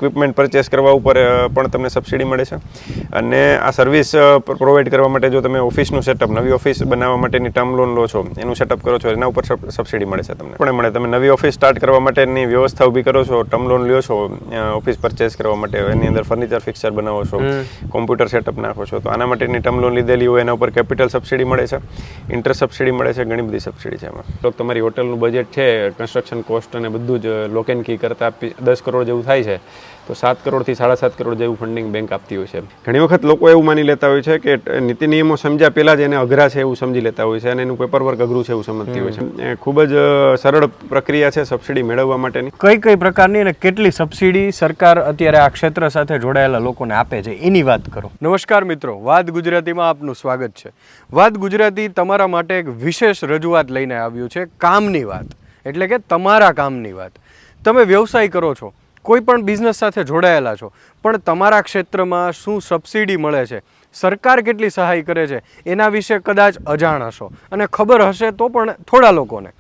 Equipment purchase કરવા ઉપર પણ તમને સબસિડી મળે છે અને આ સર્વિસ પ્રોવાઈડ કરવા માટે જો તમે ઓફિસનું સેટઅપ નવી ઓફિસ બનાવવા માટેની ટર્મ લોન લો છો એનું સેટઅપ કરો છો એના ઉપર સબસિડી મળે છે તમને પણ મળે તમે નવી ઓફિસ સ્ટાર્ટ કરવા માટેની વ્યવસ્થા ઊભી કરો છો ટર્મ લોન લ્યો છો ઓફિસ પરચેસ કરવા માટે એની અંદર ફર્નિચર ફિક્સર બનાવો છો કોમ્પ્યુટર સેટઅપ નાખો છો તો આના માટેની ટર્મ લોન લીધેલી હોય એના ઉપર કેપિટલ સબસિડી મળે છે ઇન્ટરેસ્ટ સબસિડી મળે છે ઘણી બધી સબસિડી છે એમાં તો તમારી હોટલનું બજેટ છે કન્સ્ટ્રક્શન કોસ્ટ અને બધું જ લોક એન્ડ કી કરતાં 10 કરોડ જેવું થાય છે તો 7 કરોડથી 7.5 કરોડ જેવું ફંડિંગ બેંક આપતી હોય છે ઘણી વખત લોકો એવું માની લેતા હોય છે કે નીતિ નિયમો સમજ્યા પહેલાં જ એને અઘરા છે એવું સમજી લેતા હોય છે અને એનું પેપર વર્ક અઘરું છે એવું સમજતી હોય છે ખૂબ જ સરળ પ્રક્રિયા છે સબસિડી મેળવવા માટેની કઈ પ્રકારની અને કેટલી સબસિડી સરકાર અત્યારે આ ક્ષેત્ર સાથે જોડાયેલા લોકોને આપે છે એની વાત કરો. નમસ્કાર મિત્રો, વાત ગુજરાતીમાં આપનું સ્વાગત છે. વાત ગુજરાતી તમારા માટે એક વિશેષ રજૂઆત લઈને આવ્યું છે, કામની વાત, એટલે કે તમારા કામની વાત. તમે વ્યવસાય કરો છો, કોઈ પણ બિઝનેસ સાથે જોડાયેલા છો, પણ તમારા ક્ષેત્રમાં શું સબસિડી મળે છે, સરકાર કેટલી સહાય કરે છે એના વિશે કદાચ અજાણ હશો અને ખબર હશે તો પણ થોડા લોકોને.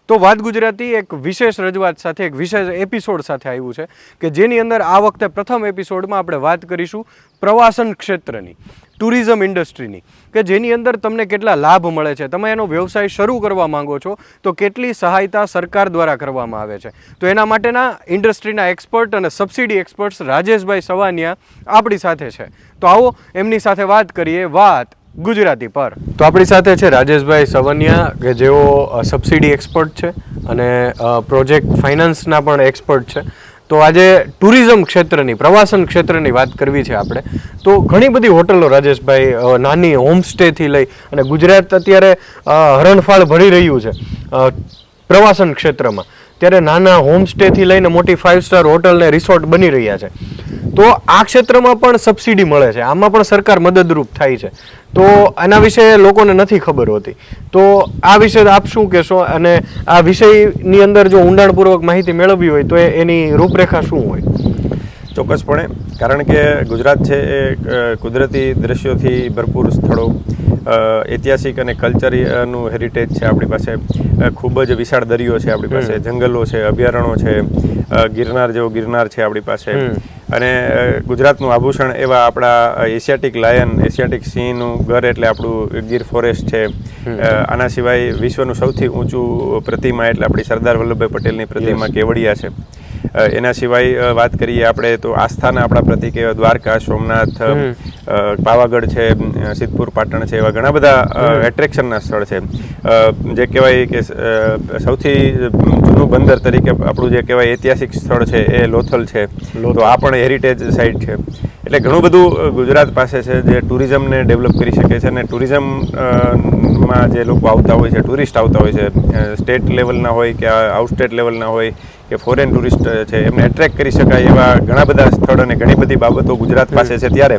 તો વાત ગુજરાતી એક વિશેષ રજૂઆત સાથે એક વિશેષ એપિસોડ સાથે આવ્યું છે કે જેની અંદર આ વખતે પ્રથમ એપિસોડમાં આપણે વાત કરીશું પ્રવાસન ક્ષેત્રની, ટુરિઝમ ઇન્ડસ્ટ્રીની, કે જેની અંદર તમને કેટલા લાભ મળે છે, તમે એનો વ્યવસાય શરૂ કરવા માંગો છો તો કેટલી સહાયતા સરકાર દ્વારા કરવામાં આવે છે. તો એના માટેના ઇન્ડસ્ટ્રીના એક્સપર્ટ અને સબસિડી એક્સપર્ટ્સ રાજેશભાઈ સવાનિયા આપણી સાથે છે. તો આવો એમની સાથે વાત કરીએ વાત ગુજરાતી પર. તો આપણી સાથે છે રાજેશભાઈ સવાનિયા કે જેઓ સબસિડી એક્સપર્ટ છે અને પ્રોજેક્ટ ફાઇનાન્સના પણ એક્સપર્ટ છે. તો આજે ટુરિઝમ ક્ષેત્રની, પ્રવાસન ક્ષેત્રની વાત કરવી છે આપણે. તો ઘણી બધી હોટલો રાજેશભાઈ, નાની હોમસ્ટેથી લઈ અને ગુજરાત અત્યારે હરણફાળ ભરી રહ્યું છે પ્રવાસન ક્ષેત્રમાં, ત્યારે નાના હોમસ્ટેથી લઈને મોટી 5 સ્ટાર હોટલ ને રિસોર્ટ બની રહ્યા છે. તો આ ક્ષેત્રમાં પણ સબસિડી મળે છે, આમાં પણ સરકાર મદદરૂપ થાય છે. તો આના વિશે લોકોને નથી ખબર હોતી. તો આ વિશે આપ શું કહેશો અને આ વિષયની અંદર જો ઊંડાણપૂર્વક માહિતી મેળવવી હોય તો એની રૂપરેખા શું હોય? ચોક્કસપણે, કારણ કે ગુજરાત છે એ કુદરતી દ્રશ્યોથી ભરપૂર સ્થળો, ઐતિહાસિક અને કલ્ચરનું હેરિટેજ છે આપણી પાસે, ખૂબ જ વિશાળ દરિયો છે આપણી પાસે, જંગલો છે, અભયારણ્યો છે, ગિરનાર જેવો ગિરનાર છે આપણી પાસે અને ગુજરાતનું આભૂષણ એવા આપણા એશિયાટિક લાયન, એશિયાટિક સિંહનું ઘર એટલે આપણું ગીર ફોરેસ્ટ છે. આના સિવાય વિશ્વનું સૌથી ઊંચું પ્રતિમા એટલે આપણી સરદાર વલ્લભભાઈ પટેલની પ્રતિમા કેવડિયા છે. એના સિવાય વાત કરીએ આપણે તો આસ્થાના આપણા પ્રતિક એવા દ્વારકા, સોમનાથ, પાવાગઢ છે, સિદ્ધપુર પાટણ છે, એવા ઘણા બધા એટ્રેક્શનના સ્થળ છે. જે કહેવાય કે સૌથી જૂનું બંદર તરીકે આપણું જે કહેવાય ઐતિહાસિક સ્થળ છે એ લોથલ છે. તો આ પણ હેરિટેજ સાઇટ છે. એટલે ઘણું બધું ગુજરાત પાસે છે જે ટુરિઝમને ડેવલપ કરી શકે છે અને ટુરિઝમમાં જે લોકો આવતા હોય છે, ટુરિસ્ટ આવતા હોય છે, સ્ટેટ લેવલના હોય કે આઉટસ્ટેટ લેવલના હોય કે ફોરેન ટુરિસ્ટ છે, એમને એટ્રેક્ટ કરી શકાય એવા ઘણા બધા સ્થળ અને ઘણી બધી બાબતો ગુજરાત પાસે છે. ત્યારે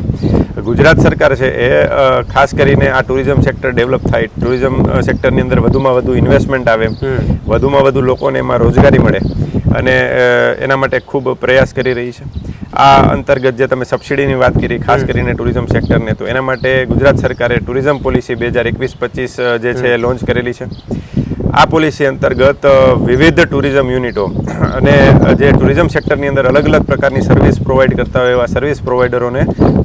ગુજરાત સરકાર છે એ ખાસ કરીને આ ટુરિઝમ સેક્ટર ડેવલપ થાય, ટુરિઝમ સેક્ટરની અંદર વધુમાં વધુ ઇન્વેસ્ટમેન્ટ આવે, વધુમાં વધુ લોકોને એમાં રોજગારી મળે અને એના માટે ખૂબ પ્રયાસ કરી રહી છે. આ અંતર્ગત જે તમે સબસિડીની વાત કરી ખાસ કરીને ટુરિઝમ સેક્ટરને, તો એના માટે ગુજરાત સરકારે ટુરિઝમ પોલિસી 2021-25 જે છે એ લોન્ચ કરેલી છે. આ પોલિસી અંતર્ગત વિવિધ ટુરિઝમ યુનિટો અને જે ટુરિઝમ સેક્ટરની અંદર અલગ અલગ પ્રકારની સર્વિસ પ્રોવાઈડ કરતા હોય એવા સર્વિસ પ્રોવાઈડરોને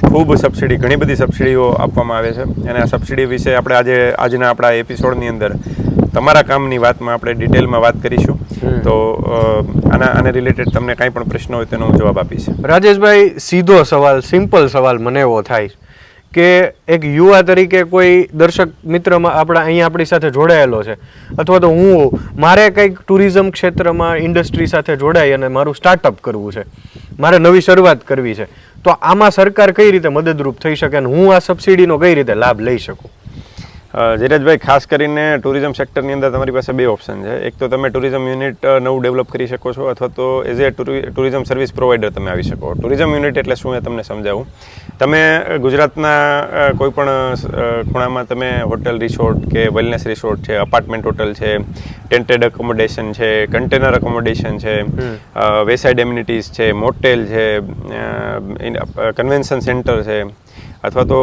ખૂબ સબસિડી, ઘણી બધી સબસિડીઓ આપવામાં આવે છે. અને આ સબસિડી વિશે આપણે આજના આપણા એપિસોડની અંદર તમારા કામની વાતમાં આપણે ડિટેલમાં વાત કરીશું. તો આને રિલેટેડ તમને કાંઈ પણ પ્રશ્ન હોય તેનો હું જવાબ આપીશ. રાજેશભાઈ, સીધો સવાલ, સિમ્પલ સવાલ મને એવો થાય કે એક યુવા તરીકે કોઈ દર્શક મિત્રમાં આપણી સાથે જોડાયેલો છે અથવા તો મારે કંઈક ટુરિઝમ ક્ષેત્રમાં ઇન્ડસ્ટ્રી સાથે જોડાઈ અને મારું સ્ટાર્ટઅપ કરવું છે, મારે નવી શરૂઆત કરવી છે, તો આમાં સરકાર કઈ રીતે મદદરૂપ થઈ શકે અને હું આ સબસિડીનો કઈ રીતે લાભ લઈ શકું? ધીરજભાઈ, ખાસ કરીને ટુરિઝમ સેક્ટરની અંદર તમારી પાસે 2 ઓપ્શન છે. એક તો તમે ટુરિઝમ યુનિટ નવું ડેવલપ કરી શકો છો અથવા તો as a tourism service provider તમે આવી શકો. ટુરિઝમ યુનિટ એટલે શું એ તમને સમજાવું. તમે ગુજરાતના કોઈ પણ ખૂણામાં તમે હોટલ, રિસોર્ટ કે વેલનેસ રિસોર્ટ છે, અપાર્ટમેન્ટ હોટલ છે, ટેન્ટેડ એકોમોડેશન છે, કન્ટેનર એકોમોડેશન છે, વેસાઇડ એમ્યુનિટીઝ છે, મોટેલ છે, કન્વેન્શન સેન્ટર છે, અથવા તો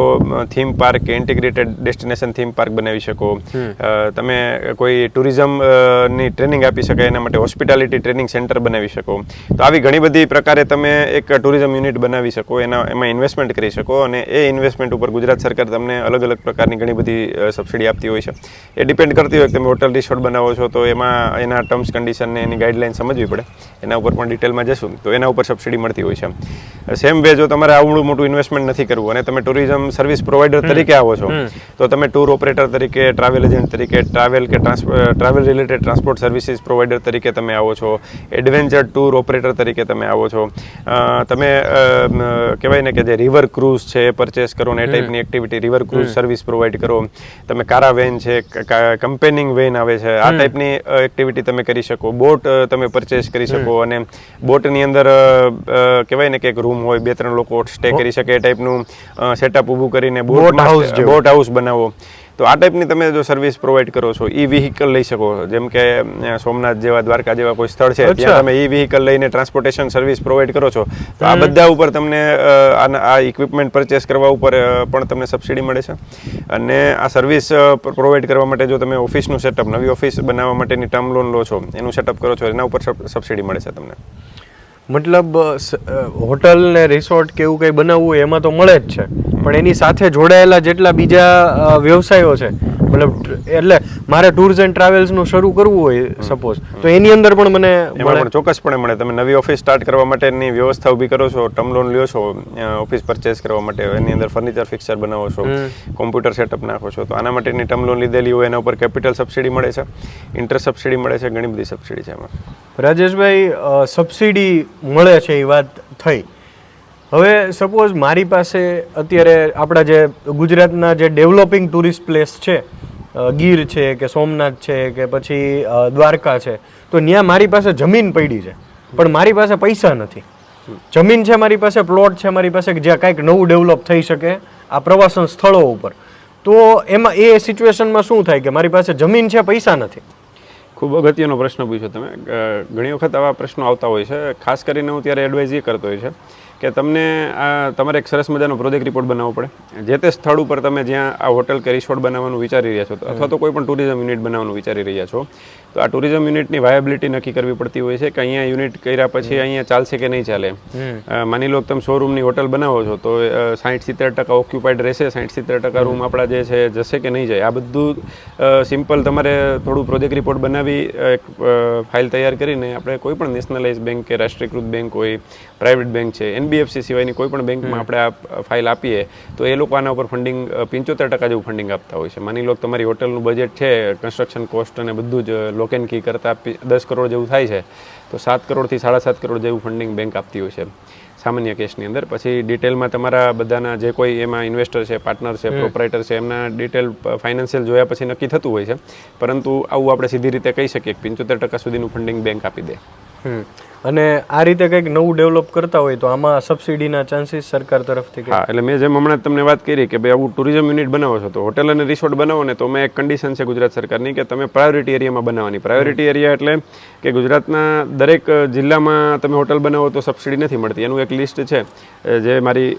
થીમ પાર્ક કે ઇન્ટિગ્રેટેડ ડેસ્ટિનેશન થીમ પાર્ક બનાવી શકો. તમે કોઈ ટુરિઝમની ટ્રેનિંગ આપી શકાય એના માટે હોસ્પિટાલિટી ટ્રેનિંગ સેન્ટર બનાવી શકો. તો આવી ઘણી બધી પ્રકારે તમે એક ટુરિઝમ યુનિટ બનાવી શકો, એમાં ઇન્વેસ્ટમેન્ટ કરી શકો અને એ ઇન્વેસ્ટમેન્ટ ઉપર ગુજરાત સરકાર તમને અલગ અલગ પ્રકારની ઘણી બધી સબસિડી આપતી હોય છે. એ ડિપેન્ડ કરતી હોય કે તમે હોટલ રિસોર્ટ બનાવો છો તો એમાં એના ટર્મ્સ કન્ડિશન ને એની ગાઈડલાઇન સમજવી પડે. એના ઉપર પણ ડિટેલમાં જશું તો એના ઉપર સબસિડી મળતી હોય છે. સેમ વે જો તમારે આવડું મોટું ઇન્વેસ્ટમેન્ટ નથી કરવું અને તમે ટુરિઝમ સર્વિસ પ્રોવાઈડર તરીકે આવો છો તો તમે ટૂર ઓપરેટર તરીકે, ટ્રાવેલ એજન્ટ તરીકે, travel related transport services provider તરીકે તમે આવો છો, એડવેન્ચર ટૂર ઓપરેટર તરીકે તમે આવો છો, તમે કહેવાય ને કે જે રિવર ક્રૂઝ છે એ પરચેસ કરો ને એ ટાઈપની activity, river cruise service provide કરો, તમે કારાવેન છે, કમ્પેનિંગ વેન આવે છે, આ ટાઈપની એક્ટિવિટી તમે કરી શકો, બોટ તમે પરચેસ કરી શકો અને બોટની અંદર કહેવાય ને કે એક રૂમ હોય, 2-3 લોકો સ્ટે કરી શકે એ ટાઈપનું સેટઅપ ઊભું કરીને બોટ હાઉસ બનાવો. તો આ ટાઈપની તમે જો સર્વિસ પ્રોવાઈડ કરો છો, ઈ વ્હીકલ લઈ શકો. જેમ કે સોમનાથ જેવા, દ્વારકા જેવા કોઈ સ્થળ છે ત્યાં તમે ઈ વ્હીકલ લઈને ટ્રાન્સપોર્ટેશન સર્વિસ પ્રોવાઈડ કરો છો તો આ બધા ઉપર તમને આ ઇક્વિપમેન્ટ પરચેસ કરવા ઉપર પણ તમને સબસિડી મળે છે. અને આ સર્વિસ પ્રોવાઈડ કરવા માટે જો તમે ઓફિસનું સેટઅપ, નવી ઓફિસ બનાવવા માટેની ટર્મ લોન લો છો, એનું સેટઅપ કરો છો, એના ઉપર સબસિડી મળે છે તમને. મતલબ હોટલ ને રિસોર્ટ કે એવું કંઈ બનાવવું હોય એમાં તો મળે જ છે, પણ એની સાથે જોડાયેલા જેટલા બીજા વ્યવસાયો છે, મતલબ એટલે મારે ટૂર્સ એન્ડ ટ્રાવેલ્સનું શરૂ કરવું હોય સપોઝ, તો એની અંદર પણ મને એમાં પણ ચોક્કસપણે મળે. તમે નવી ઓફિસ સ્ટાર્ટ કરવા માટેની વ્યવસ્થા ઊભી કરો છો, ટર્મ લોન લ્યો છો ઓફિસ પરચેસ કરવા માટે, એની અંદર ફર્નિચર ફિક્સર બનાવો છો, કોમ્પ્યુટર સેટઅપ નાખો છો, તો આના માટેની ટર્મ લોન લીધેલી હોય એના ઉપર કેપિટલ સબસિડી મળે છે, ઇન્ટરેસ્ટ સબસિડી મળે છે, ઘણી બધી સબસિડી છે એમાં. રાજેશભાઈ, સબસિડી મળે છે એ વાત થઈ. હવે સપોઝ મારી પાસે અત્યારે આપણા જે ગુજરાતના જે ડેવલપિંગ ટુરિસ્ટ પ્લેસ છે, ગીર છે કે સોમનાથ છે કે પછી દ્વારકા છે, તો ત્યાં મારી પાસે જમીન પડી છે પણ મારી પાસે પૈસા નથી. જમીન છે મારી પાસે, પ્લોટ છે મારી પાસે, જ્યાં કાંઈક નવું ડેવલપ થઈ શકે આ પ્રવાસન સ્થળો ઉપર, તો એમાં એ સિચ્યુએશનમાં શું થાય કે મારી પાસે જમીન છે, પૈસા નથી? ખૂબ અગત્યનો પ્રશ્ન પૂછ્યો તમે. ઘણી વખત આવા પ્રશ્નો આવતા હોય છે. ખાસ કરીને હું ત્યારે એડવાઇઝ એ કરતો હોય છે કે તમને તમારે એક સરસ મજાનો પ્રોજેક્ટ રિપોર્ટ બનાવવો પડે. જે તે સ્થળ ઉપર તમે જ્યાં આ હોટલ કે રિસોર્ટ બનાવવાનું વિચારી રહ્યા છો અથવા તો કોઈ પણ ટુરિઝમ યુનિટ બનાવવાનું વિચારી રહ્યા છો, તો આ ટુરિઝમ યુનિટની વાયબિલિટી નક્કી કરવી પડતી હોય છે કે અહીંયા યુનિટ કર્યા પછી અહીંયા ચાલશે કે નહીં ચાલે. માની લો કે તમે 100 રૂમની હોટલ બનાવો છો તો 60-70% ઓક્યુપાઈડ રહેશે, 60-70% રૂમ આપણા જે છે જશે કે નહીં જાય. આ બધું સિમ્પલ તમારે થોડું પ્રોજેક્ટ રિપોર્ટ બનાવી એક ફાઇલ તૈયાર કરીને આપણે કોઈ પણ નેશનલાઇઝ બેંક કે રાષ્ટ્રીયકૃત બેંક હોય, પ્રાઇવેટ બેંક છે, NBFC સિવાયની કોઈ પણ બેંકમાં આપણે આ ફાઇલ આપીએ તો એ લોકો આના ઉપર ફંડિંગ 75% જેવું ફંડિંગ આપતા હોય છે. માની લો કે તમારી હોટલનું બજેટ છે, કન્સ્ટ્રક્શન કોસ્ટ અને બધું જ લોક એન્ડ કી કરતાં 10 કરોડ જેવું થાય છે, તો 7 કરોડથી 7.5 કરોડ જેવું ફંડિંગ બેંક આપતી હોય છે સામાન્ય કેસની અંદર. પછી ડિટેલમાં તમારા બધાના જે કોઈ એમાં ઇન્વેસ્ટર છે, પાર્ટનર છે, પ્રોપરાઇટર છે, એમના ડિટેલ ફાઇનાન્શિયલ જોયા પછી નક્કી થતું હોય છે. પરંતુ આવું આપણે સીધી રીતે કહી શકીએ કે 75% સુધીનું ફંડિંગ બેંક આપી દે. અને આ રીતે કંઈક નવું ડેવલપ કરતા હોય તો આમાં સબસિડીના ચાન્સીસ સરકાર તરફથી? હા, એટલે મેં જેમ હમણાં તમને વાત કરી કે ભાઈ આવું ટુરિઝમ યુનિટ બનાવો છો તો હોટેલ અને રિસોર્ટ બનાવો ને તો મેં એક કન્ડિશન છે ગુજરાત સરકારની કે તમે પ્રાયોરિટી એરિયામાં બનાવવાની. પ્રાયોરિટી એરિયા એટલે કે ગુજરાતના દરેક જિલ્લામાં તમે હોટલ બનાવો તો સબસિડી નથી મળતી. એનું એક લિસ્ટ છે જે મારી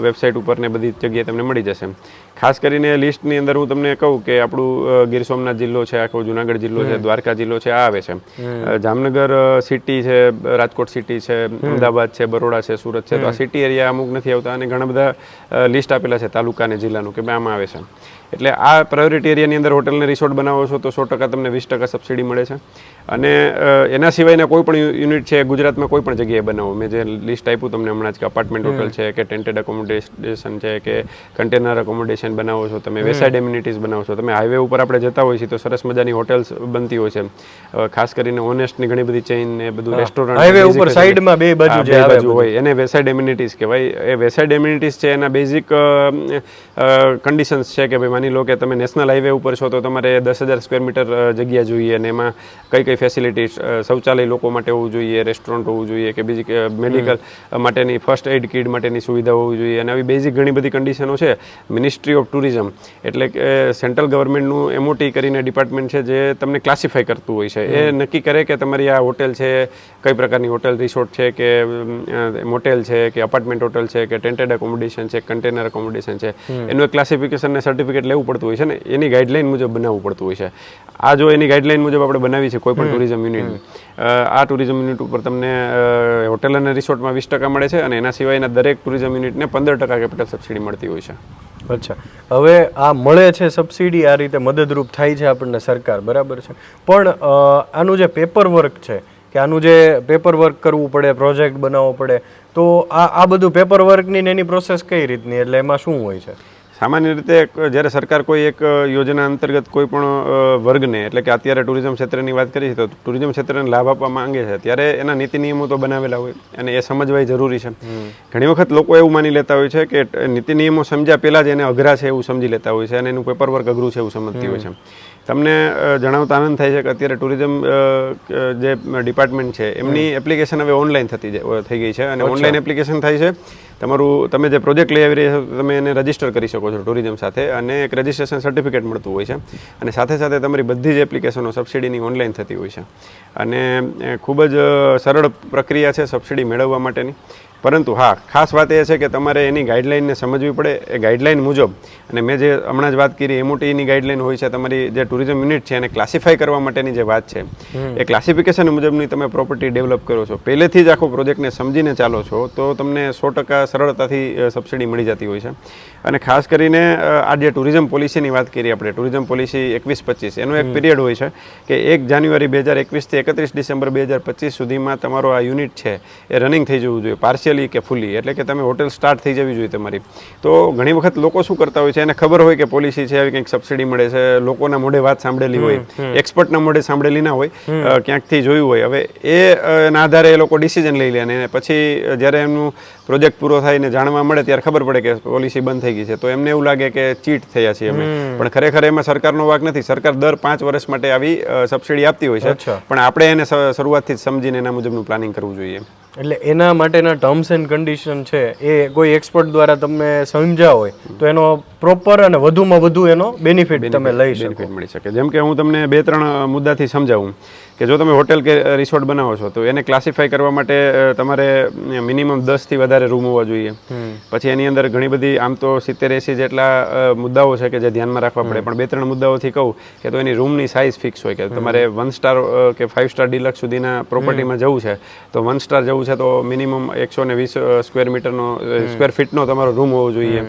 વેબસાઇટ ઉપર ને બધી જગ્યાએ તમને મળી જશે. ખાસ કરીને લિસ્ટની અંદર હું તમને કહું કે આપણું ગીર સોમનાથ જિલ્લો છે, આખો જુનાગઢ જિલ્લો છે, દ્વારકા જિલ્લો છે, આ આવે છે. જામનગર સિટી છે, રાજકોટ સિટી છે, અમદાવાદ છે, બરોડા છે, સુરત છે, તો આ સિટી એરિયા અમુક નથી આવતા અને ઘણા બધા લિસ્ટ આપેલા છે તાલુકા અને જિલ્લાનું કે ભાઈ આમાં આવે છે. એટલે આ પ્રાયોરિટી એરિયાની અંદર હોટલને રિસોર્ટ બનાવો છો તો 100% તમને 20% સબસિડી મળે છે. અને એના સિવાયના કોઈ પણ યુનિટ છે ગુજરાતમાં કોઈ પણ જગ્યાએ બનાવો, મેં જે લિસ્ટ આપ્યું તમને હમણાં જ કે અપાર્ટમેન્ટ હોટલ છે કે ટેન્ટેડ એકોમોડેશન છે કે કન્ટેનર એકોમોડેશન બનાવો છો, તમે વેસાઇડ એમ્યુનિટીઝ બનાવો છો, તમે હાઈવે ઉપર આપણે જતા હોઈએ છીએ તો સરસ મજાની હોટેલ્સ બનતી હોય છે. ખાસ કરીને ઓનેસ્ટની ઘણી બધી ચેઇન ને બધું રેસ્ટોરન્ટ હાઈવે ઉપર સાઈડમાં બે બાજુ હોય એને વેસાઇડ એમ્યુનિટીઝ કહેવાય. એ વેસાઇડ એમ્યુનિટીઝ છે એના બેઝિક કન્ડિશન્સ છે કે ભાઈ માની લો કે તમે નેશનલ હાઈવે ઉપર છો તો તમારે 10,000 સ્ક્વેર મીટર જગ્યા જોઈએ અને એમાં કઈ કઈ ફેસિલિટી, શૌચાલય લોકો માટે હોવું જોઈએ, રેસ્ટોરન્ટ હોવું જોઈએ કે બીજી મેડિકલ માટેની ફર્સ્ટ એડ કિટ માટેની સુવિધા હોવી જોઈએ. અને આવી બેઝિક ઘણી બધી કન્ડિશનો છે. મિનિસ્ટ્રી ઓફ ટુરિઝમ એટલે કે સેન્ટ્રલ ગવર્મેન્ટનું MOT કરીને ડિપાર્ટમેન્ટ છે જે તમને ક્લાસિફાઈ કરતું હોય છે. એ નક્કી કરે કે તમારી આ હોટેલ છે કઈ પ્રકારની હોટેલ રિસોર્ટ છે કે મોટેલ છે કે અપાર્ટમેન્ટ હોટેલ છે કે ટેન્ટેડ એકોમોડેશન છે કન્ટેનર એકોમોડેશન છે એનું એક ક્લાસિફિકેશન ને સર્ટિફિકેટ લેવું પડતું હોય છે ને એની ગાઈડલાઇન મુજબ બનાવવું પડતું હોય છે. આ જો એની ગાઈડલાઇન મુજબ આપણે બનાવી છે કોઈ પણ ટુરિઝમ યુનિટ, આ ટુરિઝમ યુનિટ ઉપર તમને હોટેલ અને રિસોર્ટમાં 20% મળે છે અને એના સિવાયના દરેક ટુરિઝમ યુનિટને 15% કેપિટલ સબસિડી મળતી હોય છે. અચ્છા, હવે આ મળે છે સબસિડી, આ રીતે મદદરૂપ થાય છે આપણને સરકાર, બરાબર છે, પણ આનું જે પેપર વર્ક છે કે આનું જે પેપર વર્ક કરવું પડે, પ્રોજેક્ટ બનાવવો પડે, તો આ બધું પેપર વર્કની એની પ્રોસેસ કઈ રીતની, એટલે એમાં શું હોય છે? સામાન્ય રીતે જ્યારે સરકાર કોઈ એક યોજના અંતર્ગત કોઈ પણ વર્ગને, એટલે કે અત્યારે ટુરિઝમ ક્ષેત્રની વાત કરીએ તો ટુરિઝમ ક્ષેત્રને લાભ આપવા માંગે છે ત્યારે એના નીતિ નિયમો તો બનાવેલા હોય અને એ સમજવા જરૂરી છે. ઘણી વખત લોકો એવું માની લેતા હોય છે કે નીતિ નિયમો સમજ્યા પહેલાં જ એને અઘરા છે એવું સમજી લેતા હોય છે અને એનું પેપર વર્ક અઘરું છે એવું સમજતી હોય છે. તમને જણાવતા આનંદ થાય છે કે અત્યારે ટુરિઝમ જે ડિપાર્ટમેન્ટ છે એમની એપ્લિકેશન હવે ઓનલાઈન થઈ ગઈ છે અને ઓનલાઈન એપ્લિકેશન થાય છે. તમે જે પ્રોજેક્ટ લઈ આવી રહ્યા છો તમે એને રજીસ્ટર કરી શકો છો ટુરિઝમ સાથે અને એક રજીસ્ટ્રેશન સર્ટિફિકેટ મળતું હોય છે અને સાથે સાથે તમારી બધી જ એપ્લિકેશનો સબસિડીની ઓનલાઈન થતી હોય છે અને ખૂબ જ સરળ પ્રક્રિયા છે સબસિડી મેળવવા માટેની. પરંતુ હા, ખાસ વાત એ છે કે તમારે એની ગાઈડલાઇનને સમજવી પડે. એ ગાઈડલાઇન મુજબ, અને મેં જે હમણાં જ વાત કરી એ મોટીની ગાઈડલાઇન હોય છે, તમારી જે ટુરિઝમ યુનિટ છે એને ક્લાસિફાઈ કરવા માટેની જે વાત છે એ ક્લાસિફિકેશન મુજબની તમે પ્રોપર્ટી ડેવલપ કરો છો, પહેલેથી જ આખો પ્રોજેક્ટને સમજીને ચાલો છો તો તમને 100% સરળતાથી સબસિડી મળી જતી હોય છે. અને ખાસ કરીને આ જે ટુરિઝમ પોલિસીની વાત કરીએ આપણે, ટુરિઝમ પોલિસી 21-25 એનો એક પીરિયડ હોય છે કે 1 જાન્યુઆરી 2021 થી 31 ડિસેમ્બર 2025 સુધીમાં તમારો આ યુનિટ છે એ રનિંગ થઈ જવું જોઈએ, પાર્શિયલી કે ફૂલી, એટલે કે તમે હોટેલ સ્ટાર્ટ થઈ જવી જોઈએ તમારી. તો ઘણી વખત લોકો શું કરતા હોય છે, એને ખબર હોય કે પોલિસી છે, આવી કંઈક સબસિડી મળે છે, લોકોના મોઢે વાત સાંભળેલી હોય, એક્સપર્ટના મોઢે સાંભળેલી ના હોય, ક્યાંકથી જોયું હોય. હવે એના આધારે એ લોકો ડિસિઝન લઈ લે અને પછી જ્યારે એમનું પ્રોજેક્ટ પૂરો થાય ને જાણવા મળે ત્યારે ખબર પડે કે પોલિસી બંધ થઈ ગઈ છે તો એમને એવું લાગે કે ચીટ થયા છીએ અમે. પણ ખરેખર એમાં સરકારનો વાંક નથી. સરકાર દર 5 વર્ષ માટે આવી સબસિડી આપતી હોય છે, પણ આપણે એને શરૂઆતથી જ સમજીને એના મુજબનું પ્લાનિંગ કરવું જોઈએ. એટલે એના માટેના ટર્મ્સ એન્ડ કન્ડિશન છે એ કોઈ એક્સપર્ટ દ્વારા તમને સમજાવ હોય તો એનો પ્રોપર અને વધુમાં વધુ એનો બેનિફિટ તમે લઈ શકો, મળી શકે. જેમ કે હું તમને 2-3 મુદ્દાથી સમજાવું કે જો તમે હોટેલ કે રિસોર્ટ બનાવો છો તો એને ક્લાસિફાઈ કરવા માટે તમારે મિનિમમ 10 થી વધારે રૂમ હોવા જોઈએ. પછી એની અંદર ઘણી બધી આમ તો 70-80 જેટલા મુદ્દાઓ છે કે જે ધ્યાનમાં રાખવા પડે, પણ 2-3 મુદ્દાઓથી કહું કે તો એની રૂમની સાઇઝ ફિક્સ હોય કે તમારે 1 સ્ટાર કે 5 સ્ટાર ડિલક્સ સુધીના પ્રોપર્ટીમાં જવું છે તો 1 સ્ટાર જવું છે તો મિનિમમ 120 સ્ક્વેર ફીટનો તમારો રૂમ હોવો જોઈએ.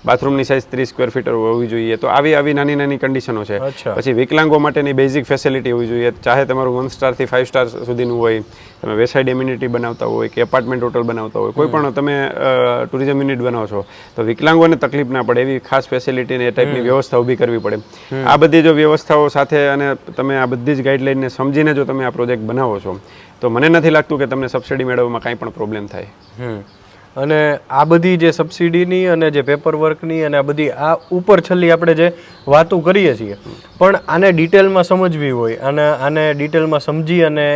બાથરૂમની સાઇઝ 30 સ્ક્વેર ફીટ હોવી જોઈએ. તો આવી નાની કન્ડિશનો છે. પછી વિકલાંગો માટેની બેઝિક ફેસિલિટી હોવી જોઈએ, ચાહે તમારું 1 સ્ટારથી 5 સ્ટાર સુધીનું હોય, તમે વેસાઇડ એમ્યુનિટી બનાવતા હોય કે એપાર્ટમેન્ટ હોટલ બનાવતા હોય, કોઈ પણ તમે ટુરિઝમ યુનિટ બનાવો છો તો વિકલાંગોને તકલીફ ના પડે એવી ખાસ ફેસિલિટીને એ ટાઈપની વ્યવસ્થા ઊભી કરવી પડે. આ બધી જો વ્યવસ્થાઓ સાથે અને તમે આ બધી જ ગાઈડલાઇનને સમજીને જો તમે આ પ્રોજેક્ટ બનાવો છો તો મને નથી લાગતું કે તમને સબસિડી મેળવવામાં કાંઈ પણ પ્રોબ્લેમ થાય. અને આ બધી જે સબસિડીની અને જે પેપર વર્કની અને આ બધી આ ઉપર છેલ્લી આપણે જે વાતો કરીએ છીએ, પણ આને ડિટેલમાં સમજવી હોય અને આને ડિટેલમાં સમજી અને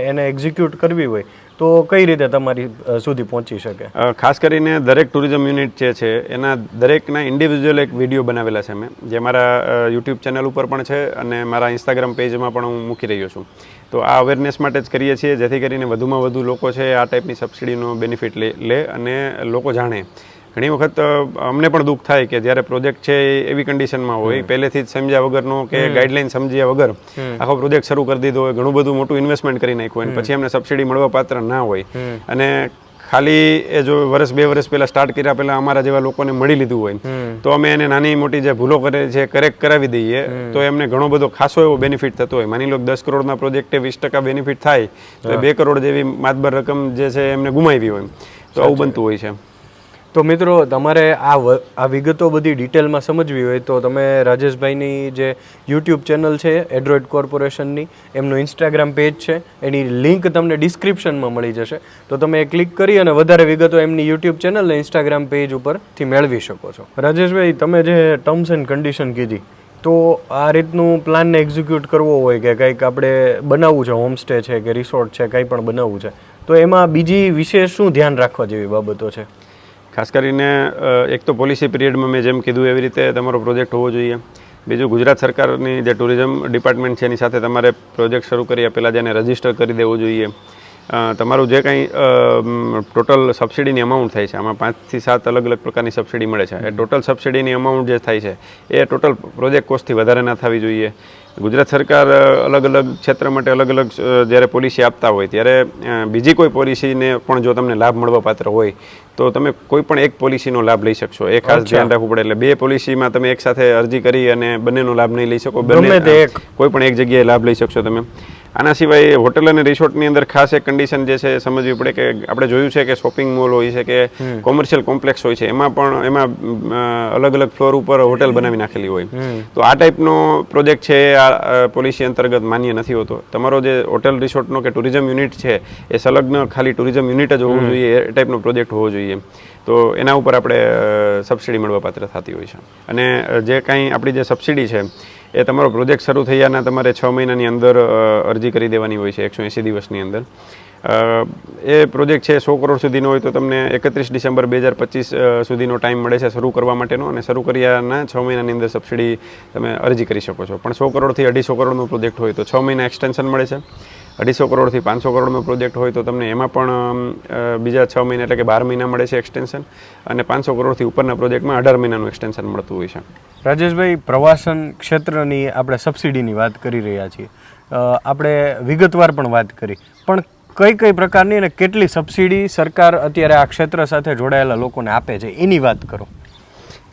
એને એક્ઝિક્યુટ કરવી હોય તો કઈ રીતે તમારી સુધી પહોંચી શકે? ખાસ કરીને દરેક ટુરિઝમ યુનિટ જે છે એના દરેકના ઇન્ડિવિજ્યુઅલ એક વિડીયો બનાવેલા છે મેં, જે મારા યુટ્યુબ ચેનલ ઉપર પણ છે અને મારા ઇન્સ્ટાગ્રામ પેજમાં પણ હું મૂકી રહ્યો છું. તો આ અવેરનેસ માટે જ કરીએ છીએ જેથી કરીને વધુમાં વધુ લોકો છે આ ટાઈપની સબસિડીનો બેનિફિટ લે અને લોકો જાણે. ઘણી વખત અમને પણ દુઃખ થાય કે જ્યારે પ્રોજેક્ટ છે એવી કન્ડિશનમાં હોય, પહેલેથી જ સમજ્યા વગરનો કે ગાઈડલાઇન સમજ્યા વગર આખો પ્રોજેક્ટ શરૂ કરી દીધો હોય, ઘણું બધું મોટું ઇન્વેસ્ટમેન્ટ કરી નાખ્યું હોય, પછી એમને સબસિડી મળવા પાત્ર ના હોય અને ખાલી એ જો 1-2 વર્ષ પહેલાં સ્ટાર્ટ કર્યા પહેલાં અમારા જેવા લોકોને મળી લીધું હોય તો અમે એને નાની મોટી જે ભૂલો કરે છે કરેક્ટ કરાવી દઈએ તો એમને ઘણો બધો ખાસો એવો બેનિફિટ થતો હોય. માની લો 10 કરોડના પ્રોજેક્ટે 20% બેનિફિટ થાય તો 2 કરોડ જેવી માતબર રકમ જે છે એમને ગુમાવી હોય. તો આવું બનતું હોય છે. તો મિત્રો, તમારે આ વિગતો બધી ડિટેલમાં સમજવી હોય તો તમે રાજેશભાઈની જે યુટ્યુબ ચેનલ છે એડ્રોઇડ કોર્પોરેશનની, એમનું ઇન્સ્ટાગ્રામ પેજ છે, એની લિંક તમને ડિસ્ક્રિપ્શનમાં મળી જશે. તો તમે એ ક્લિક કરી અને વધારે વિગતો એમની યુટ્યુબ ચેનલ અને ઇન્સ્ટાગ્રામ પેજ ઉપરથી મેળવી શકો છો. રાજેશભાઈ, તમે જે ટર્મ્સ એન્ડ કન્ડિશન કીધી, તો આ રીતનું પ્લાનને એક્ઝિક્યુટ કરવો હોય કે કંઈક આપણે બનાવવું છે, હોમસ્ટે છે કે રિસોર્ટ છે, કંઈ પણ બનાવવું છે, તો એમાં બીજી વિશેષ શું ધ્યાન રાખવા જેવી બાબતો છે? ખાસ કરીને એક તો પોલિસી પિરિયડમાં મેં જેમ કીધું એવી રીતે તમારો પ્રોજેક્ટ હોવો જોઈએ. બીજું, ગુજરાત સરકારની જે ટુરિઝમ ડિપાર્ટમેન્ટ છે એની સાથે તમારે પ્રોજેક્ટ શરૂ કર્યા પહેલાં જ એને રજીસ્ટર કરી દેવું જોઈએ. તમારું જે કંઈ ટોટલ સબસિડીની અમાઉન્ટ થાય છે આમાં 5 થી 7 અલગ અલગ પ્રકારની સબસિડી મળે છે. એ ટોટલ સબસિડીની અમાઉન્ટ જે થાય છે એ ટોટલ પ્રોજેક્ટ કોસ્ટથી વધારે ના થવી જોઈએ. ગુજરાત સરકાર અલગ અલગ ક્ષેત્ર માટે અલગ અલગ જ્યારે પોલિસી આપતા હોય ત્યારે બીજી કોઈ પોલિસીને પણ જો તમને લાભ મળવાપાત્ર હોય તો તમે કોઈ પણ એક પોલિસીનો લાભ લઈ શકશો. એ ખાસ ધ્યાન રાખવું પડે. એટલે 2 પોલિસીમાં તમે એકસાથે અરજી કરી અને બંનેનો લાભ નહીં લઈ શકો. કોઈ પણ એક જગ્યાએ લાભ લઈ શકશો તમે. આના સિવાય હોટલ અને રિસોર્ટની અંદર ખાસ એક કન્ડિશન જે છે સમજવી પડે કે આપણે જોયું છે કે શોપિંગ મોલ હોય છે કે કોમર્શિયલ કોમ્પ્લેક્સ હોય છે એમાં અલગ અલગ ફ્લોર ઉપર હોટેલ બનાવી નાખેલી હોય. તો આ ટાઈપનો પ્રોજેક્ટ છે આ પોલિસી અંતર્ગત માન્ય નથી હોતો. તમારો જે હોટેલ રિસોર્ટનો કે ટુરિઝમ યુનિટ છે એ સંલગ્ન ખાલી ટુરિઝમ યુનિટ જ હોવું જોઈએ એ ટાઈપનો પ્રોજેક્ટ હોવો જોઈએ. તો એના ઉપર આપણે સબસિડી મળવાપાત્ર થતી હોય છે. અને જે કાંઈ આપણી જે સબસિડી છે એ તમારો પ્રોજેક્ટ શરૂ થયાના તમારે 6 મહિનાની અંદર અરજી કરી દેવાની હોય છે 180 દિવસની અંદર. એ પ્રોજેક્ટ છે 100 કરોડ સુધીનો હોય તો તમને 31 ડિસેમ્બર 2025 સુધીનો ટાઈમ મળે છે શરૂ કરવા માટેનો. અને શરૂ કર્યાના 6 મહિનાની અંદર સબસિડી તમે અરજી કરી શકો છો. પણ 100 કરોડથી 250 કરોડનો પ્રોજેક્ટ હોય તો 6 મહિના એક્સટેન્શન મળે છે. 250 કરોડથી 500 કરોડનો પ્રોજેક્ટ હોય તો તમને એમાં પણ બીજા 6 મહિના એટલે કે 12 મહિના મળે છે એક્સટેન્શન. અને 500 કરોડથી ઉપરના પ્રોજેક્ટમાં 18 મહિનાનું એક્સટેન્શન મળતું હોય છે. રાજેશભાઈ, પ્રવાસન ક્ષેત્રની આપણે સબસિડીની વાત કરી રહ્યા છીએ. આપણે વિગતવાર પણ વાત કરી, પણ કઈ પ્રકારની અને કેટલી સબસિડી સરકાર અત્યારે આ ક્ષેત્ર સાથે જોડાયેલા લોકોને આપે છે એની વાત કરો.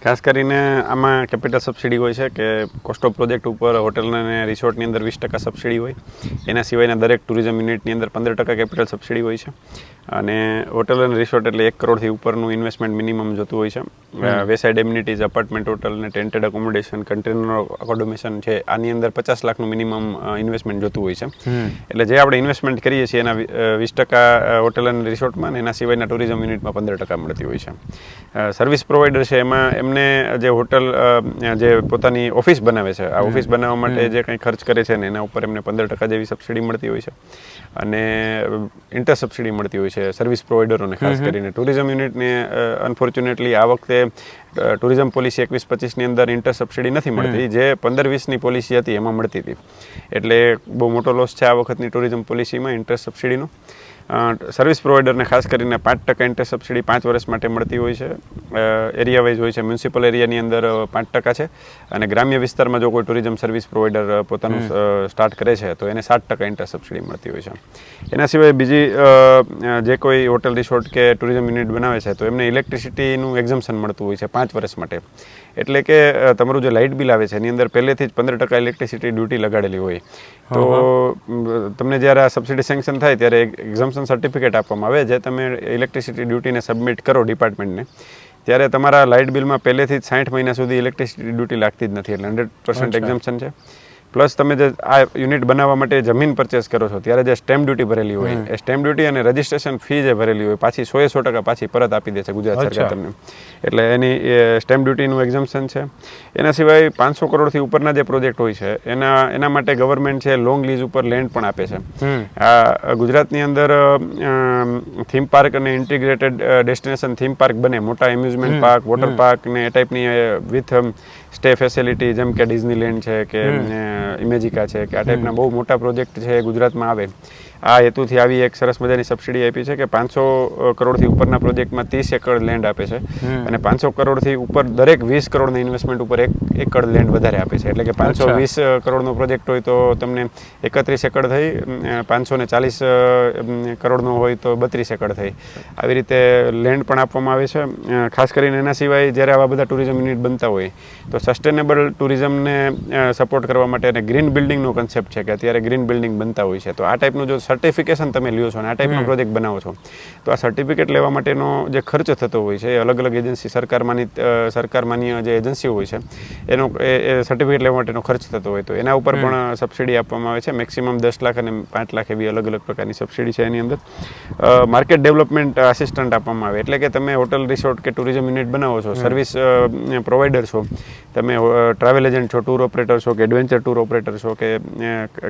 ખાસ કરીને આમાં કેપિટલ સબસિડી હોય છે કે કોસ્ટ ઓફ પ્રોજેક્ટ ઉપર હોટેલ અને રિસોર્ટની અંદર 20% સબસિડી હોય. એના સિવાયના દરેક ટુરિઝમ યુનિટની અંદર 15% કેપિટલ સબસિડી હોય છે. અને હોટેલ અને રિસોર્ટ એટલે 1 કરોડથી ઉપરનું ઇન્વેસ્ટમેન્ટ મિનિમમ જોતું હોય છે. વેસાઇડ એમ્યુનિટીઝ, અપાર્ટમેન્ટ હોટલ અને ટેન્ટેડ એકોમોડેશન, કન્ટેનર એકોમોડેશન છે આની અંદર 50 લાખનું મિનિમમ ઇન્વેસ્ટમેન્ટ જોતું હોય છે. એટલે જે આપણે ઇન્વેસ્ટમેન્ટ કરીએ છીએ એના 20% હોટેલ અને રિસોર્ટમાં અને એના સિવાયના ટુરિઝમ યુનિટમાં 15% મળતી હોય છે. સર્વિસ પ્રોવાઈડર છે એમાં એમને જે હોટલ જે પોતાની ઓફિસ બનાવે છે આ ઓફિસ બનાવવા માટે જે કંઈ ખર્ચ કરે છે ને એના ઉપર એમને 15% જેવી સબસિડી મળતી હોય છે. અને ઇન્ટર સબસિડી મળતી હોય છે સર્વિસ પ્રોવાઈડરોને ખાસ કરીને. ટુરિઝમ યુનિટને અનફોર્ચ્યુનેટલી આ વખતે ટુરિઝમ પોલિસી 21-25ની અંદર ઇન્ટર સબસિડી નથી મળતી. જે 15-20ની પોલિસી હતી એમાં મળતી હતી. એટલે બહુ મોટો લોસ છે આ વખતની ટુરિઝમ પોલિસીમાં ઇન્ટર સબસિડીનો. સર્વિસ પ્રોવાઈડરને ખાસ કરીને 5% ઇન્ટર સબસિડી 5 વર્ષ માટે મળતી હોય છે. એરિયા વાઇઝ હોય છે. મ્યુનિસિપલ એરિયાની અંદર 5% છે. અને ગ્રામ્ય વિસ્તારમાં જો કોઈ ટુરિઝમ સર્વિસ પ્રોવાઈડર પોતાનું સ્ટાર્ટ કરે છે તો એને 7% ઇન્ટર સબસિડી મળતી હોય છે. એના સિવાય બીજી જે કોઈ હોટેલ રિસોર્ટ કે ટુરિઝમ યુનિટ બનાવે છે તો એમને ઇલેક્ટ્રિસિટીનું એક્ઝમ્પશન મળતું હોય છે 5 વર્ષ માટે. એટલે કે તમારું જે લાઇટ બિલ આવે છે એની અંદર પહેલેથી જ 15% ઇલેક્ટ્રિસિટી ડ્યુટી લગાડેલી હોય. તો તમને જ્યારે આ સબસિડી સેન્કશન થાય ત્યારે એક્ઝમ્પશન સર્ટિફિકેટ આપવામાં આવે જે તમે ઇલેક્ટ્રિસિટી ડ્યુટીને સબમિટ કરો ડિપાર્ટમેન્ટને ત્યારે તમારા લાઇટ બિલમાં પહેલેથી જ 60 મહિના સુધી ઇલેક્ટ્રિસિટી ડ્યુટી લાગતી જ નથી. એટલે 100% એક્ઝમ્પશન છે. પ્લસ તમે જે આ યુનિટ બનાવવા માટે જમીન પરચેસ કરો છો ત્યારે જે સ્ટેમ્પ ડ્યુટી ભરેલી હોય એ સ્ટેમ્પ ડ્યુટી અને રજિસ્ટ્રેશન ફી જે ભરેલી હોય પાછી 100% પાછી પરત આપી દે છે ગુજરાત સરકાર તમને. એટલે એની સ્ટેમ્પ ડ્યુટીનું એક્ઝમ્પશન છે. એના સિવાય 500 કરોડથી ઉપરના જે પ્રોજેક્ટ હોય છે એના માટે ગવર્મેન્ટ છે લોંગ લીઝ ઉપર લેન્ડ પણ આપે છે. આ ગુજરાતની અંદર થીમ પાર્ક અને ઇન્ટિગ્રેટેડ ડેસ્ટિનેશન થીમ પાર્ક બને, મોટા એમ્યુઝમેન્ટ પાર્ક, વોટર પાર્ક ને એ ટાઈપની વિથ સ્ટે ફેસિલિટી જેમ કે ડિઝનીલેન્ડ છે કે ઇમેજિકા છે કે આ ટાઈપના બહુ મોટા પ્રોજેક્ટ છે ગુજરાતમાં આવે. આ હેતુથી આવી એક સરસ મજાની સબસિડી આપી છે કે 500 કરોડથી ઉપરના પ્રોજેક્ટમાં 30 એકર લેન્ડ આપે છે. અને 500 કરોડથી ઉપર દરેક 20 કરોડના ઇન્વેસ્ટમેન્ટ ઉપર 1 એકર લેન્ડ વધારે આપે છે. એટલે કે 520 કરોડનો પ્રોજેક્ટ હોય તો તમને 31 એકર થઈ, 540 કરોડનો હોય તો 32 એકર થઈ. આવી રીતે લેન્ડ પણ આપવામાં આવે છે. ખાસ કરીને એના સિવાય જ્યારે આવા બધા ટુરિઝમ યુનિટ બનતા હોય તો સસ્ટેનેબલ ટુરિઝમને સપોર્ટ કરવા માટે અને ગ્રીન બિલ્ડિંગનો કન્સેપ્ટ છે કે અત્યારે ગ્રીન બિલ્ડિંગ બનતા હોય છે. તો આ ટાઈપનું જો સર્ટિફિકેશન તમે લ્યો છો અને આ ટાઈપનો પ્રોજેક્ટ બનાવો છો તો આ સર્ટિફિકેટ લેવા માટેનો જે ખર્ચ થતો હોય છે એ અલગ અલગ એજન્સી સરકાર માન્ય જે એજન્સીઓ હોય છે એનો એ સર્ટિફિકેટ લેવા માટેનો ખર્ચ થતો હોય તો એના ઉપર પણ સબસિડી આપવામાં આવે છે. મેક્સિમમ 10 લાખ અને 5 લાખ એવી અલગ અલગ પ્રકારની સબસિડી છે એની અંદર. માર્કેટ ડેવલપમેન્ટ આસિસ્ટન્ટ આપવામાં આવે એટલે કે તમે હોટલ રિસોર્ટ કે ટુરિઝમ યુનિટ બનાવો છો, સર્વિસ પ્રોવાઈડર છો તમે ટ્રાવેલ એજન્ટ છો, ટૂર ઓપરેટર છો કે એડવેન્ચર ટૂર ઓપરેટર છો કે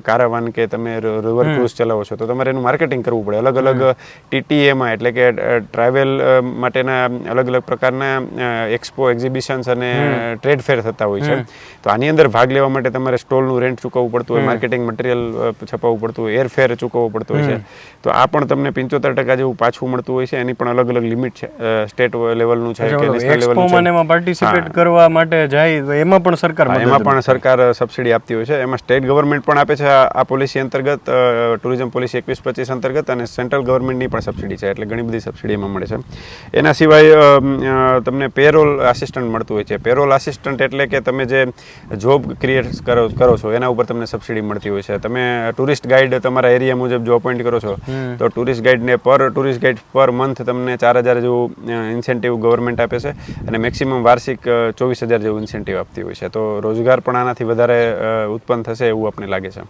કારાવાન કે તમે રિવર ક્રૂઝ ચલાવો છો, તો તમારે એનું માર્કેટિંગ કરવું પડે. અલગ અલગ TTAમાં એટલે કે ટ્રાવેલ માટેના અલગ અલગ પ્રકારના એક્સપો, એક્ઝિબિશન્સ અને ટ્રેડ ફેર થતા હોય છે. તો આની અંદર ભાગ લેવા માટે તમારે સ્ટોલનું રેન્ટ ચૂકવવું પડતું હોય, માર્કેટિંગ મટીરિયલ છપાવવું પડતું હોય, એરફેર ચૂકવવો પડતો હોય છે. તો આ પણ તમને 75% જેવું પાછું મળતું હોય છે. એની પણ અલગ અલગ લિમિટ છે, સ્ટેટ લેવલનું છે કે નેશનલ લેવલનું છે. એમાં પાર્ટિસિપેટ કરવા માટે જાય તો એમાં પણ સરકાર એમાં પણ સરકાર સબસિડી આપતી હોય છે. એમાં સ્ટેટ ગવર્મેન્ટ પણ આપે છે આ પોલિસી અંતર્ગત, ટુરિઝમ પોલિસી 21-25 અંતર્ગત, અને સેન્ટ્રલ ગવર્મેન્ટની પણ સબસિડી છે. એટલે ઘણી બધી સબસિડી એમાં મળે છે. એના સિવાય તમને પેરોલ આસિસ્ટન્ટ મળતું હોય છે. પેરોલ આસિસ્ટન્ટ એટલે કે તમે જે જોબ ક્રિએટ કરો છો એના ઉપર તમને સબસિડી મળતી હોય છે. તમે ટુરિસ્ટ ગાઈડ તમારા એરિયા મુજબ જો અપોઇન્ટ કરો છો તો ટુરિસ્ટ ગાઈડ પર મંથ તમને 4,000 જેવું ઇન્સેન્ટિવ ગવર્મેન્ટ આપે છે, અને મેક્સિમમ વાર્ષિક 24,000 જેવું ઇન્સેન્ટિવ આપતી હોય છે. તો રોજગાર પણ આનાથી વધારે ઉત્પન્ન થશે એવું આપણને લાગે છે.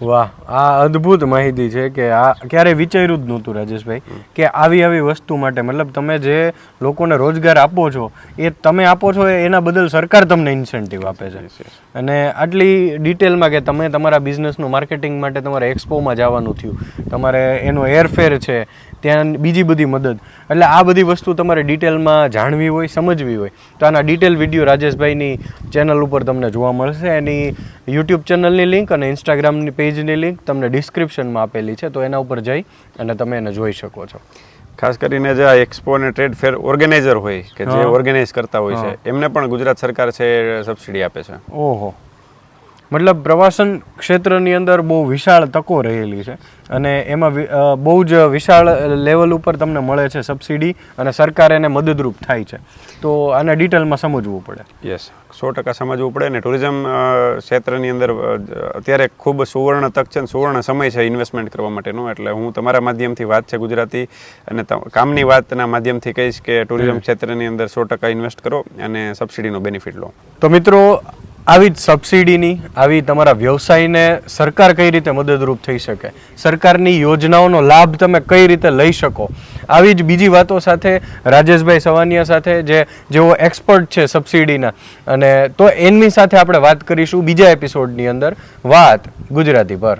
વાહ, આ અદ્ભુત માહિતી છે કે આ ક્યારેય વિચાર્યું જ નહોતું રાજેશભાઈ કે આવી વસ્તુ માટે, મતલબ તમે જે લોકોને રોજગાર આપો છો એ તમે આપો છો, એના બદલ સરકાર તમને ઇન્સેન્ટિવ આપે છે. અને આટલી ડિટેલમાં કે તમે તમારા બિઝનેસનું માર્કેટિંગ માટે તમારે એક્સપોમાં જવાનું થયું, તમારે એનો એરફેર છે, ત્યાં બીજી બધી મદદ, એટલે આ બધી વસ્તુ તમારે ડિટેલમાં જાણવી હોય, સમજવી હોય તો આના ડિટેલ વિડીયો રાજેશભાઈની ચેનલ ઉપર તમને જોવા મળશે. એની યુટ્યુબ ચેનલની લિંક અને ઇન્સ્ટાગ્રામની પેજની લિંક તમને ડિસ્ક્રિપ્શનમાં આપેલી છે, તો એના ઉપર જઈ અને તમે એને જોઈ શકો છો. ખાસ કરીને જે આ એક્સપો અને ટ્રેડ ફેર ઓર્ગેનાઇઝર હોય કે જે ઓર્ગેનાઇઝ કરતા હોય છે, એમને પણ ગુજરાત સરકાર છે સબસિડી આપે છે. ઓહો, મતલબ પ્રવાસન ક્ષેત્રની અંદર બહુ વિશાળ તકો રહેલી છે અને એમાં બહુ જ વિશાળ લેવલ ઉપર તમને મળે છે સબસિડી, અને સરકાર એને મદદરૂપ થાય છે. તો આને ડિટેલમાં સમજવું પડે. યસ, 100% સમજવું પડે. ને ટુરિઝમ ક્ષેત્રની અંદર અત્યારે ખૂબ સુવર્ણ તક છે, સુવર્ણ સમય છે ઇન્વેસ્ટમેન્ટ કરવા માટેનો. એટલે હું તમારા માધ્યમથી વાત છે ગુજરાતી અને કામની વાતના માધ્યમથી કહીશ કે ટુરિઝમ ક્ષેત્રની અંદર 100% ઇન્વેસ્ટ કરો અને સબસિડીનો બેનિફિટ લો. તો મિત્રો, આવી જ સબસિડીની, આવી તમારા વ્યવસાયને સરકાર કઈ રીતે મદદરૂપ થઈ શકે, સરકારની યોજનાઓનો લાભ તમે કઈ રીતે લઈ શકો, આવી જ બીજી વાતો સાથે રાજેશભાઈ સવાનિયા સાથે જેઓ એક્સપર્ટ છે સબસિડીના, અને તો એમની સાથે આપણે વાત કરીશું બીજા એપિસોડની અંદર વાત ગુજરાતી પર.